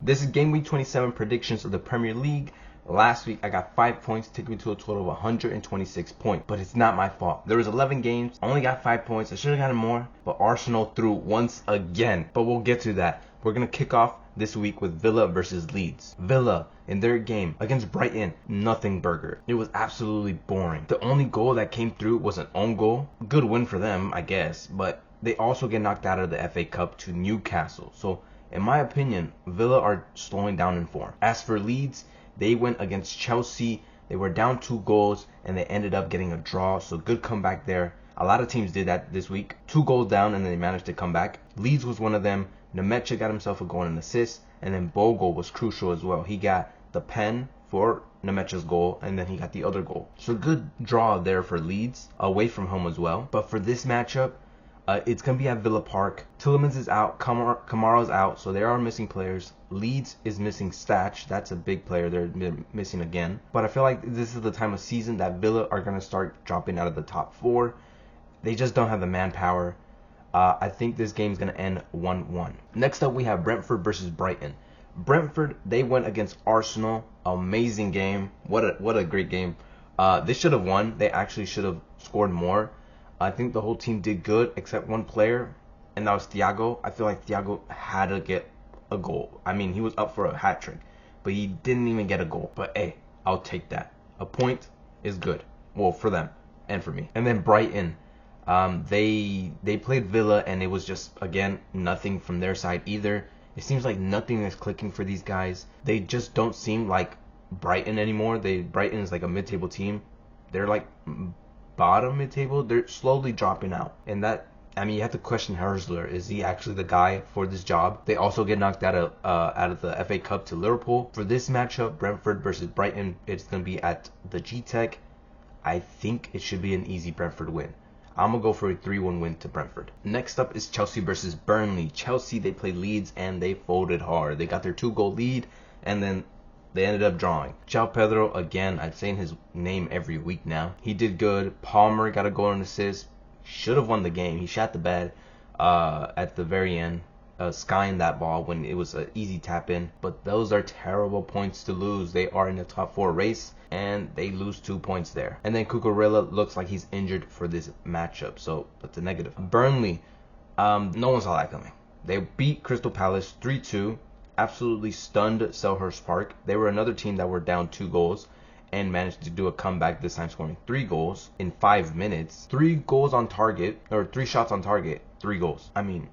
This is Game Week 27 predictions of the Premier League. Last week, I got 5 points, taking me to a total of 126 points. But it's not my fault. There was 11 games. I only got 5 points. I should have gotten more. But Arsenal threw once again. But we'll get to that. We're going to kick off this week with Villa versus Leeds. Villa, in their game against Brighton, nothing burger. It was absolutely boring. The only goal that came through was an own goal. Good win for them, I guess. But they also get knocked out of the FA Cup to Newcastle. So, in my opinion, Villa are slowing down in form. As for Leeds, they went against Chelsea. They were down 2 goals, and they ended up getting a draw. So, good comeback there. A lot of teams did that this week. 2 goals down, and then they managed to come back. Leeds was one of them. Nemecha got himself a goal and an assist, and then Bogle was crucial as well. He got the pen for Nemecha's goal, and then he got the other goal. So good draw there for Leeds, away from home as well. But for this matchup, it's going to be at Villa Park. Tielemans is out, Kamara's out, so they are missing players. Leeds is missing Statch. That's a big player they're missing again. But I feel like this is the time of season that Villa are going to start dropping out of the top 4. They just don't have the manpower. I think this game is going to end 1-1. Next up, we have Brentford versus Brighton. Brentford, they went against Arsenal. Amazing game. What a great game. They should have won. They actually should have scored more. I think the whole team did good except one player, and that was Thiago. I feel like Thiago had to get a goal. I mean, he was up for a hat trick, but he didn't even get a goal. But hey, I'll take that. A point is good. Well, for them and for me. And then Brighton. They played Villa, and it was just, again, nothing from their side either. It seems like nothing is clicking for these guys. They just don't seem like Brighton anymore. Brighton is like a mid-table team. They're like bottom mid-table. They're slowly dropping out. And that, I mean, you have to question Herzler. Is he actually the guy for this job? They also get knocked out of the FA Cup to Liverpool. For this matchup, Brentford versus Brighton, it's going to be at the G-Tech. I think it should be an easy Brentford win. I'm going to go for a 3-1 win to Brentford. Next up is Chelsea versus Burnley. Chelsea, they played Leeds, and they folded hard. They got their 2-goal lead, and then they ended up drawing. João Pedro, again, I'm saying his name every week now. He did good. Palmer got a goal and assist. Should have won the game. He shot the bed at the very end, skying that ball when it was an easy tap in. But those are terrible points to lose. They are in the top 4 race, and they lose 2 points there. And then Cucurella looks like he's injured for this matchup, so that's a negative. Burnley, no one saw that coming. They beat Crystal Palace 3-2, absolutely stunned Selhurst Park. They were another team that were down 2 goals and managed to do a comeback, this time scoring 3 goals in 5 minutes. 3 goals on target, or 3 shots on target, 3 goals. I mean,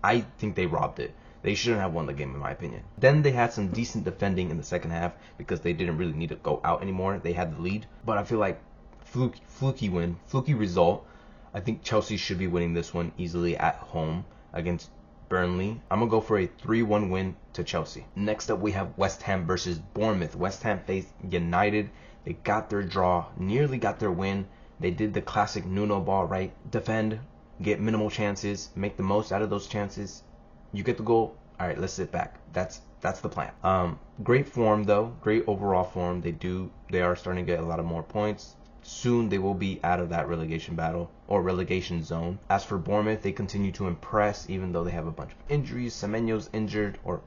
I think they robbed it. They shouldn't have won the game, in my opinion. Then they had some decent defending in the second half because they didn't really need to go out anymore. They had the lead. But I feel like fluky win, fluky result. I think Chelsea should be winning this one easily at home against Burnley. I'm going to go for a 3-1 win to Chelsea. Next up, we have West Ham versus Bournemouth. West Ham faced United. They got their draw, nearly got their win. They did the classic Nuno ball, right? Defend, get minimal chances, make the most out of those chances. You get the goal. All right, let's sit back. That's the plan. Great form though. Great overall form. They are starting to get a lot of more points. Soon they will be out of that relegation battle or relegation zone. As for Bournemouth, they continue to impress even though they have a bunch of injuries. Semenyo's injured, or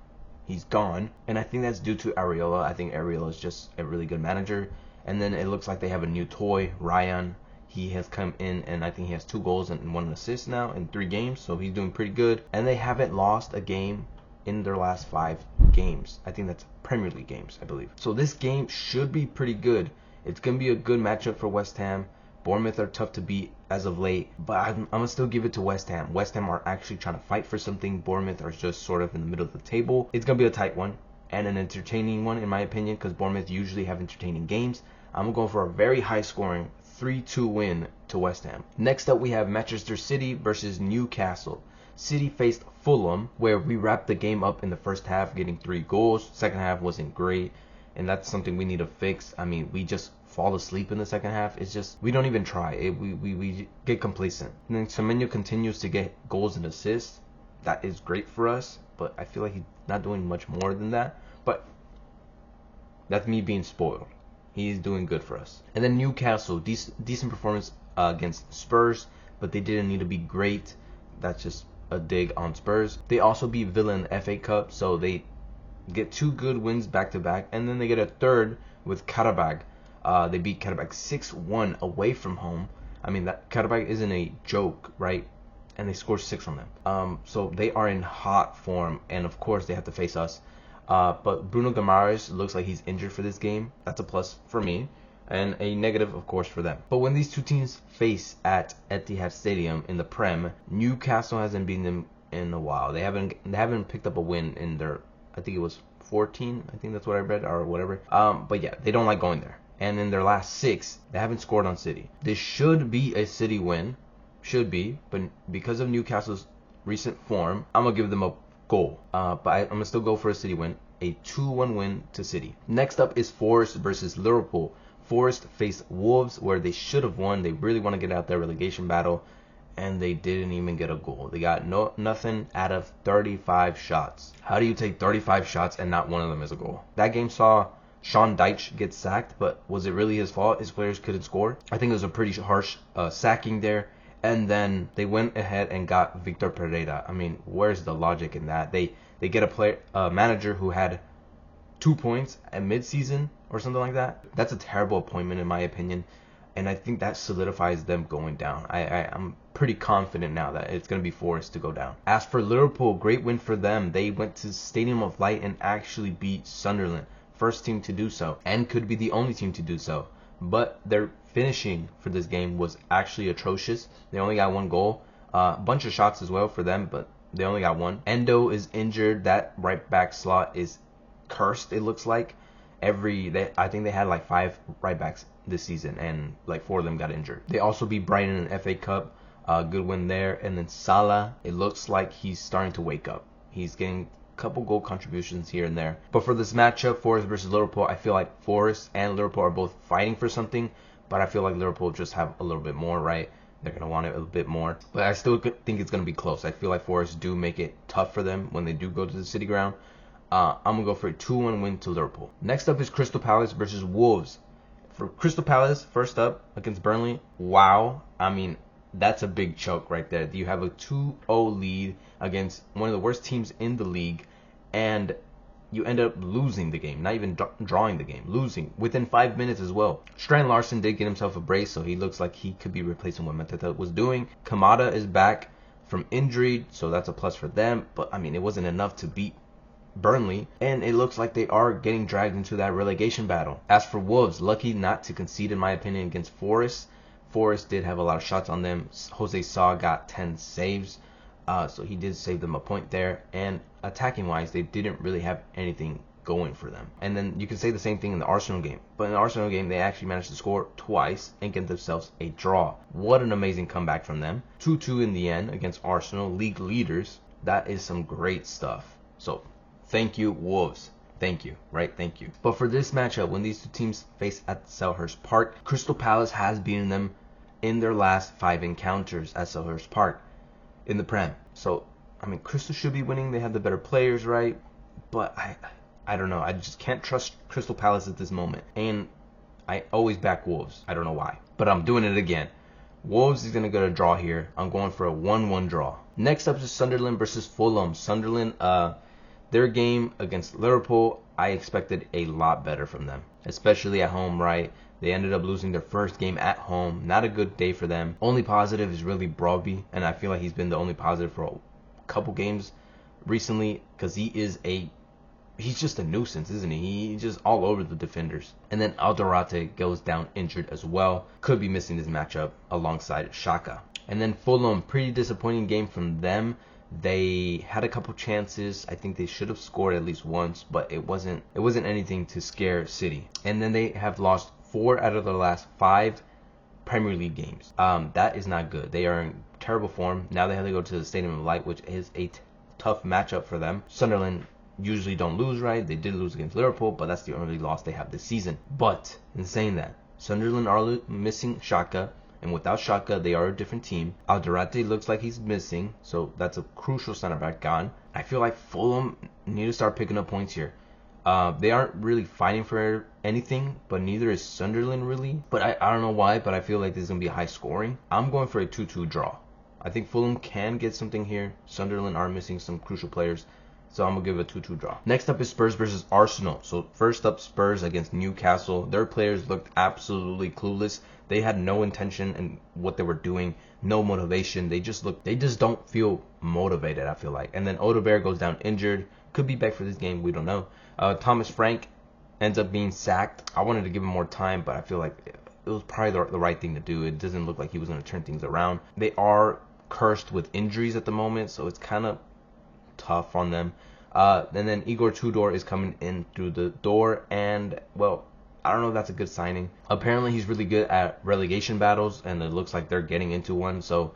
he's gone, and I think that's due to Areola. I think Areola is just a really good manager. And then it looks like they have a new toy, Ryan. He has come in, and I think he has 2 goals and 1 assist now in 3 games, so he's doing pretty good. And they haven't lost a game in their last 5 games. I think that's Premier League games, I believe. So this game should be pretty good. It's going to be a good matchup for West Ham. Bournemouth are tough to beat as of late, but I'm going to still give it to West Ham. West Ham are actually trying to fight for something. Bournemouth are just sort of in the middle of the table. It's going to be a tight one and an entertaining one, in my opinion, because Bournemouth usually have entertaining games. I'm going to go for a very high-scoring 3-2 win to West Ham. Next up, we have Manchester City versus Newcastle. City faced Fulham, where we wrapped the game up in the first half, getting 3 goals. Second half wasn't great, and that's something we need to fix. I mean, we just fall asleep in the second half. It's just, we don't even try. We get complacent. And then Semenyo continues to get goals and assists. That is great for us, but I feel like he's not doing much more than that. But that's me being spoiled. He's doing good for us. And then Newcastle, decent performance against Spurs, but they didn't need to be great. That's just a dig on Spurs. They also beat Villa in the FA Cup, so they get 2 good wins back to back, and then they get a third with Karabag. They beat Karabag 6-1 away from home. I mean, that Karabag isn't a joke, right? And they scored 6 from them. So they are in hot form, and of course they have to face us. But Bruno Guimaraes looks like he's injured for this game. That's a plus for me, and a negative, of course, for them. But when these two teams face at Etihad Stadium in the Prem, Newcastle hasn't beaten them in a while. They haven't picked up a win in their, I think it was 14. I think that's what I read, or whatever. But yeah, they don't like going there. And in their last 6, they haven't scored on City. This should be a City win, but because of Newcastle's recent form, I'm gonna give them a goal. But I'm gonna still go for a City win, a 2-1 win to City. Next up is Forest versus Liverpool. Forest faced Wolves, where they should have won. They really want to get out their relegation battle, and they didn't even get a goal. They got nothing out of 35 shots. How do you take 35 shots and not one of them is a goal? That game saw Sean Dyche get sacked, but was it really his fault? His players couldn't score. I think it was a pretty harsh sacking there. And then they went ahead and got Victor Pereira. I mean, where's the logic in that? They get a manager who had 2 points at midseason or something like that. That's a terrible appointment in my opinion, and I think that solidifies them going down. I'm pretty confident now that it's going to be Forest to go down. As for Liverpool, great win for them. They went to Stadium of Light and actually beat Sunderland. First team to do so, and could be the only team to do so. But their finishing for this game was actually atrocious. They only got 1 goal. A bunch of shots as well for them, but they only got 1. Endo is injured. That right back slot is cursed, it looks like. I think they had like 5 right backs this season, and like 4 of them got injured. They also beat Brighton in FA Cup. Good win there. And then Salah, it looks like he's starting to wake up. He's getting couple goal contributions here and there. But for this matchup, Forest versus Liverpool, I feel like Forest and Liverpool are both fighting for something, but I feel like Liverpool just have a little bit more, right? They're going to want it a bit more. But I still think it's going to be close. I feel like Forest do make it tough for them when they do go to the City Ground. I'm going to go for a 2-1 win to Liverpool. Next up is Crystal Palace versus Wolves. For Crystal Palace, first up against Burnley, wow. I mean, that's a big choke right there. You have a 2-0 lead against one of the worst teams in the league, and you end up losing the game. Not even drawing the game. Losing within 5 minutes as well. Strand Larson did get himself a brace, so he looks like he could be replacing what Mateta was doing. Kamada is back from injury, so that's a plus for them. But, I mean, it wasn't enough to beat Burnley, and it looks like they are getting dragged into that relegation battle. As for Wolves, lucky not to concede, in my opinion, against Forest. Forest did have a lot of shots on them. Jose Sa got 10 saves, so he did save them a point there. And attacking wise, they didn't really have anything going for them. And then you can say the same thing in the Arsenal game. But in the Arsenal game, they actually managed to score twice and get themselves a draw. What an amazing comeback from them. 2-2 in the end against Arsenal, league leaders. That is some great stuff. So thank you, Wolves. Thank you, right? Thank you. But for this matchup, when these two teams face at Selhurst Park, Crystal Palace has beaten them in their last 5 encounters at Selhurst Park in the Prem. So, I mean, Crystal should be winning. They have the better players, right? But I don't know. I just can't trust Crystal Palace at this moment. And I always back Wolves. I don't know why. But I'm doing it again. Wolves is going to get a draw here. I'm going for a 1-1 draw. Next up is Sunderland versus Fulham. Sunderland, their game against Liverpool, I expected a lot better from them, especially at home, right? They ended up losing their first game at home. Not a good day for them. Only positive is really Broby, and I feel like he's been the only positive for a couple games recently, because he's just a nuisance, isn't he? He's just all over the defenders. And then Alderate goes down injured as well. Could be missing this matchup alongside Xhaka. And then Fulham, pretty disappointing game from them. They had a couple chances. I think they should have scored at least once, but it wasn't anything to scare City. And then they have lost 4 out of their last 5 Premier League games. That is not good. They are in terrible form. Now they have to go to the Stadium of Light, which is a tough matchup for them. Sunderland usually don't lose, right? They did lose against Liverpool, but that's the only loss they have this season. But in saying that, Sunderland are missing Xhaka. And without Xhaka, they are a different team. Alderate looks like he's missing, so that's a crucial center back gone. I feel like Fulham need to start picking up points here. They aren't really fighting for anything, but neither is Sunderland really. But I don't know why, but I feel like this is going to be high scoring. I'm going for a 2-2 draw. I think Fulham can get something here. Sunderland are missing some crucial players. So I'm going to give it a 2-2 draw. Next up is Spurs versus Arsenal. So first up, Spurs against Newcastle. Their players looked absolutely clueless. They had no intention in what they were doing, no motivation. They just don't feel motivated, I feel like. And then Odegaard goes down injured. Could be back for this game. We don't know. Thomas Frank ends up being sacked. I wanted to give him more time, but I feel like it was probably the right thing to do. It doesn't look like he was going to turn things around. They are cursed with injuries at the moment, so it's kind of tough on them. And then Igor Tudor is coming in through the door, and well, I don't know if that's a good signing. Apparently he's really good at relegation battles, and it looks like they're getting into one, so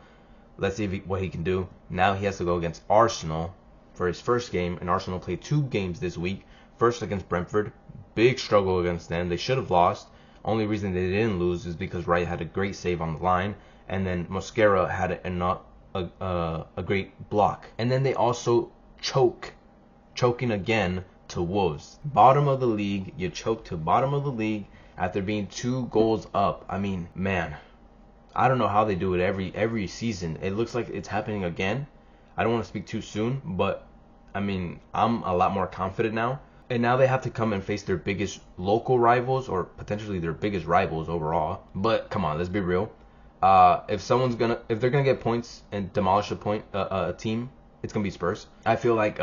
let's see what he can do. Now he has to go against Arsenal for his first game, and Arsenal played 2 games this week. First against Brentford, big struggle against them. They should have lost. Only reason they didn't lose is because Wright had a great save on the line, and then Mosquera had a great block. And then they also choking again to Wolves. Bottom of the league, you choke to bottom of the league after being 2 goals up. I mean, man, I don't know how they do it every season. It looks like it's happening again. I don't want to speak too soon, but I mean, I'm a lot more confident now. And now they have to come and face their biggest local rivals, or potentially their biggest rivals overall. But come on, let's be real. If they're gonna get points and demolish a team, it's gonna be Spurs. I feel like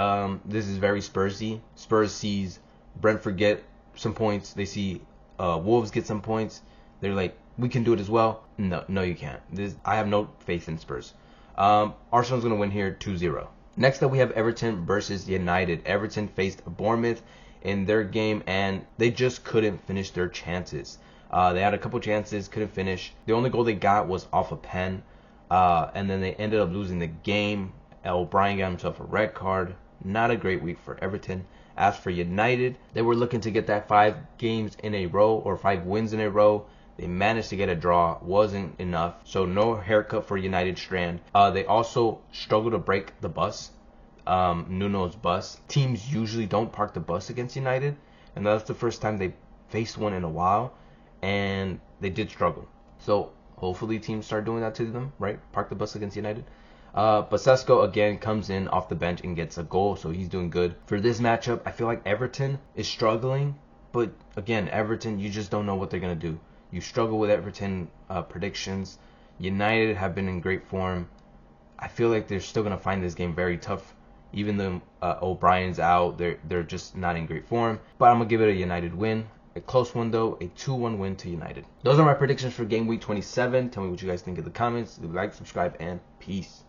this is very Spursy. Spurs sees Brentford get some points. They see Wolves get some points. They're like, we can do it as well. No, you can't. I have no faith in Spurs. Arsenal's gonna win here 2-0. Next up, we have Everton versus United. Everton faced Bournemouth in their game, and they just couldn't finish their chances. They had a couple chances, couldn't finish. The only goal they got was off a pen, and then they ended up losing the game. O'Brien got himself a red card. Not a great week for Everton. As for United, they were looking to get that 5 games in a row, or 5 wins in a row. They managed to get a draw, wasn't enough, so no haircut for United Strand. They also struggled to break the bus, Nuno's bus. Teams usually don't park the bus against United, and that's the first time they faced one in a while, and they did struggle. So hopefully teams start doing that to them, right? Park the bus against United. But Sesko again comes in off the bench and gets a goal, so he's doing good. For this matchup, I feel like Everton is struggling, but again, Everton, you just don't know what they're going to do. You struggle with Everton predictions. United have been in great form. I feel like they're still going to find this game very tough. Even though O'Brien's out, they're just not in great form. But I'm going to give it a United win. A close one, though. A 2-1 win to United. Those are my predictions for Game Week 27. Tell me what you guys think in the comments. Leave a like, subscribe, and peace.